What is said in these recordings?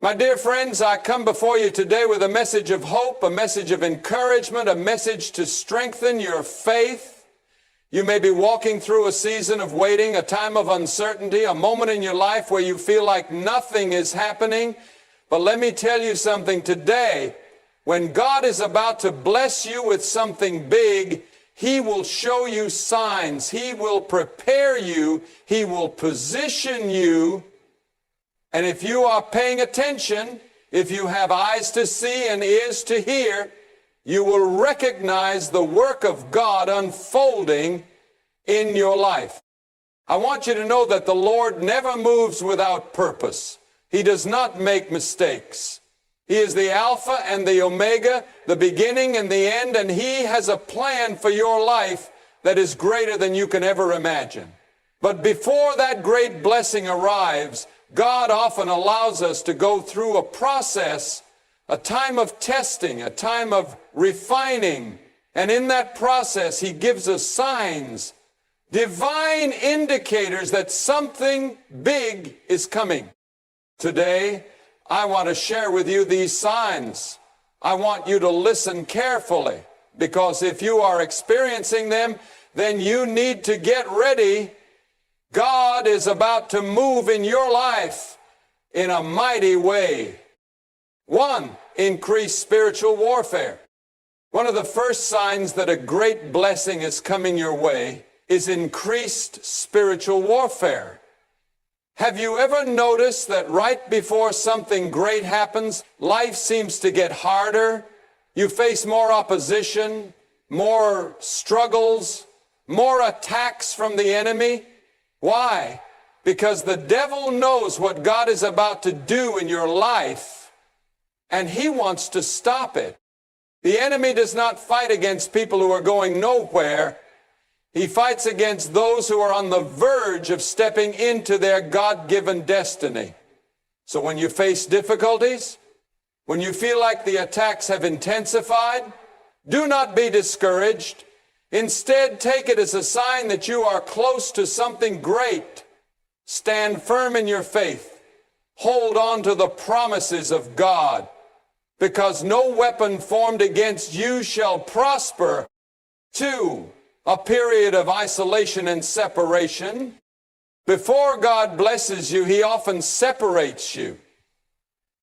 My dear friends, I come before you today with a message of hope, a message of encouragement, a message to strengthen your faith. You may be walking through a season of waiting, a time of uncertainty, a moment in your life where you feel like nothing is happening. But let me tell you something today. When God is about to bless you with something big, He will show you signs. He will prepare you. He will position you. And if you are paying attention, if you have eyes to see and ears to hear, you will recognize the work of God unfolding in your life. I want you to know that the Lord never moves without purpose. He does not make mistakes. He is the Alpha and the Omega, the beginning and the end, and He has a plan for your life that is greater than you can ever imagine. But before that great blessing arrives, God often allows us to go through a process, a time of testing, a time of refining. And in that process, He gives us signs, divine indicators that something big is coming. Today, I want to share with you these signs. I want you to listen carefully, because if you are experiencing them, then you need to get ready. God is about to move in your life in a mighty way. 1, increased spiritual warfare. One of the first signs that a great blessing is coming your way is increased spiritual warfare. Have you ever noticed that right before something great happens, life seems to get harder? You face more opposition, more struggles, more attacks from the enemy. Why? Because the devil knows what God is about to do in your life, and he wants to stop it. The enemy does not fight against people who are going nowhere. He fights against those who are on the verge of stepping into their God-given destiny. So when you face difficulties, when you feel like the attacks have intensified, do not be discouraged. Instead, take it as a sign that you are close to something great. Stand firm in your faith. Hold on to the promises of God, because no weapon formed against you shall prosper. 2, a period of isolation and separation. Before God blesses you, He often separates you.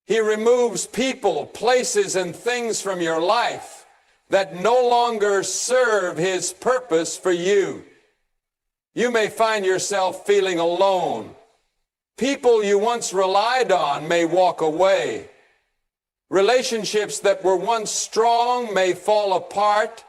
He removes people, places, and things from your life that no longer serve His purpose for you. You may find yourself feeling alone. People you once relied on may walk away. Relationships that were once strong may fall apart.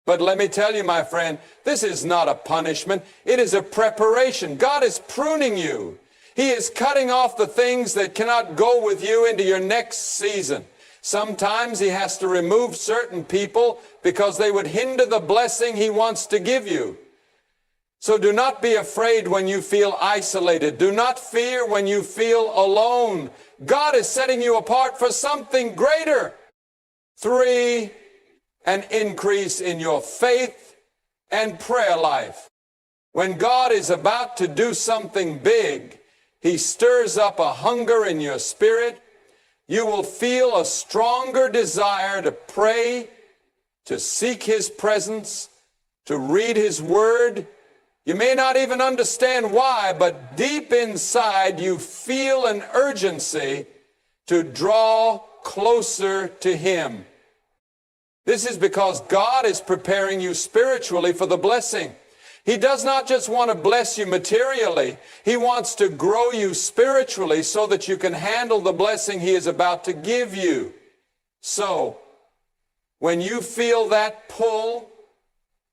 But let me tell you, my friend, this is not a punishment. It is a preparation. God is pruning you. He is cutting off the things that cannot go with you into your next season. Sometimes He has to remove certain people because they would hinder the blessing He wants to give you. So do not be afraid when you feel isolated. Do not fear when you feel alone. God is setting you apart for something greater. 3, an increase in your faith and prayer life. When God is about to do something big, He stirs up a hunger in your spirit. You will feel a stronger desire to pray, to seek His presence, to read His Word. You may not even understand why, but deep inside you feel an urgency to draw closer to Him. This is because God is preparing you spiritually for the blessing. He does not just want to bless you materially. He wants to grow you spiritually so that you can handle the blessing He is about to give you. So, when you feel that pull,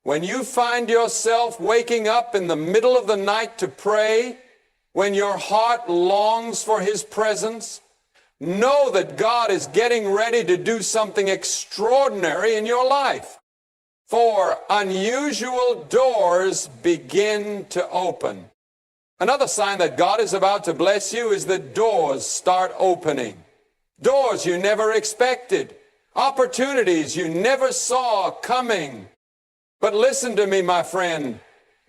when you find yourself waking up in the middle of the night to pray, when your heart longs for His presence, know that God is getting ready to do something extraordinary in your life. 4, unusual doors begin to open. Another sign that God is about to bless you is that doors start opening. Doors you never expected. Opportunities you never saw coming. But listen to me, my friend.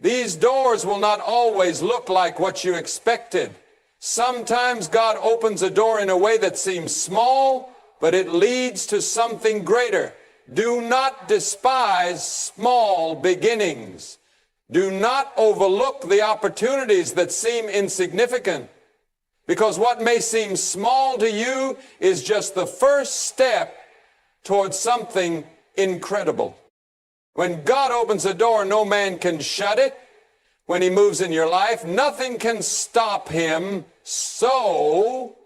These doors will not always look like what you expected. Sometimes God opens a door in a way that seems small, but it leads to something greater. Do not despise small beginnings. Do not overlook the opportunities that seem insignificant, because what may seem small to you is just the first step towards something incredible. When God opens a door, no man can shut it. When he moves in your life, nothing can stop him. So,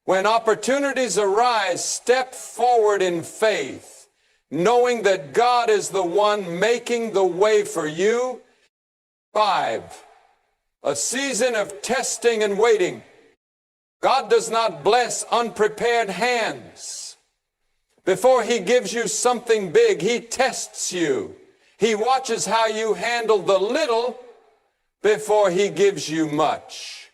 when opportunities arise, step forward in faith, knowing that God is the one making the way for you. 5, a season of testing and waiting. God does not bless unprepared hands. Before he gives you something big, he tests you. He watches how you handle the little before he gives you much.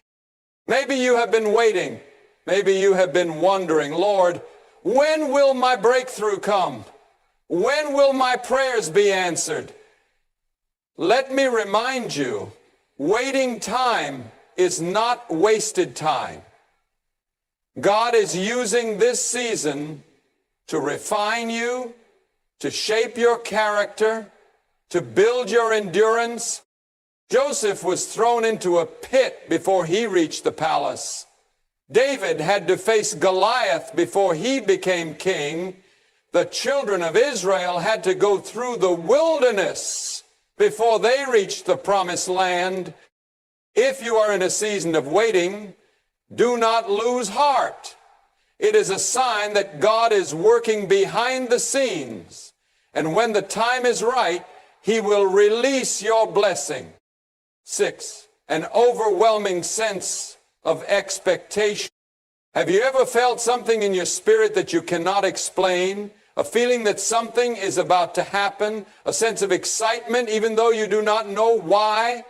Maybe you have been waiting. Maybe you have been wondering, Lord, when will my breakthrough come? When will my prayers be answered? Let me remind you, waiting time is not wasted time. God is using this season to refine you, to shape your character, to build your endurance. Joseph was thrown into a pit before he reached the palace. David had to face Goliath before he became king. The children of Israel had to go through the wilderness before they reached the promised land. If you are in a season of waiting, do not lose heart. It is a sign that God is working behind the scenes, and when the time is right, he will release your blessing. 6, an overwhelming sense of expectation. Have you ever felt something in your spirit that you cannot explain? A feeling that something is about to happen, a sense of excitement even though you do not know why?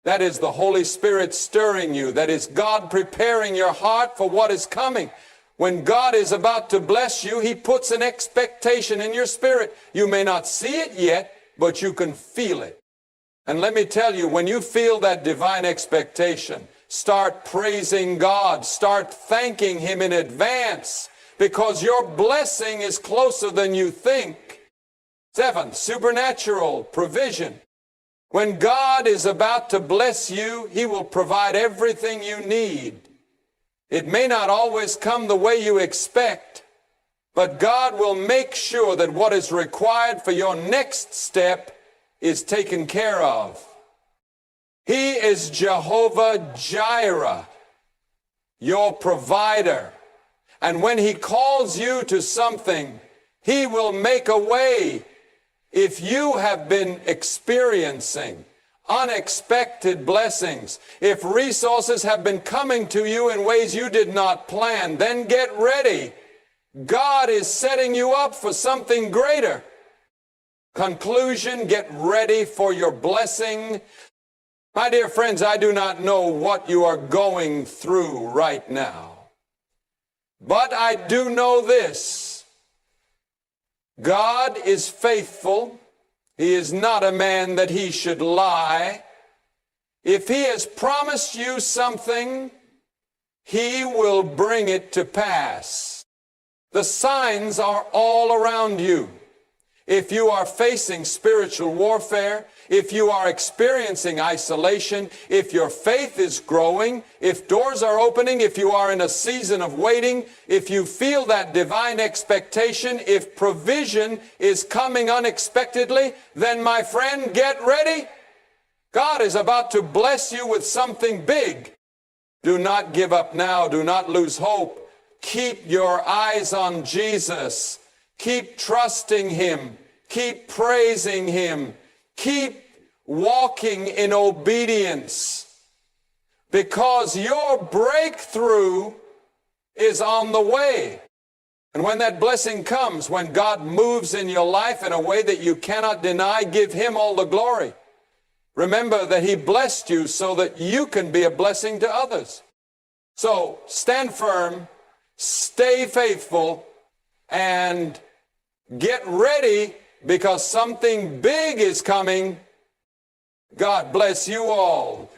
That is the Holy Spirit stirring you. That is God preparing your heart for what is coming. When God is about to bless you, he puts an expectation in your spirit. You may not see it yet, but you can feel it. And let me tell you, when you feel that divine expectation, start praising God. Start thanking him in advance, because your blessing is closer than you think. 7, supernatural provision. When God is about to bless you, he will provide everything you need. It may not always come the way you expect, but God will make sure that what is required for your next step is taken care of. He is Jehovah Jireh, your provider. And when he calls you to something, he will make a way. If you have been experiencing unexpected blessings, if resources have been coming to you in ways you did not plan, then get ready. God is setting you up for something greater. Conclusion, get ready for your blessing. My dear friends, I do not know what you are going through right now, but I do know this. God is faithful. He is not a man that he should lie. If he has promised you something, he will bring it to pass. The signs are all around you. If you are facing spiritual warfare, if you are experiencing isolation, if your faith is growing, if doors are opening, if you are in a season of waiting, if you feel that divine expectation, if provision is coming unexpectedly, then my friend, get ready. God is about to bless you with something big. Do not give up now. Do not lose hope. Keep your eyes on Jesus. Keep trusting him. Keep praising him. Keep walking in obedience, because your breakthrough is on the way. And when that blessing comes, when God moves in your life in a way that you cannot deny, give him all the glory. Remember that he blessed you so that you can be a blessing to others. So stand firm, stay faithful, and get ready, because something big is coming. God bless you all.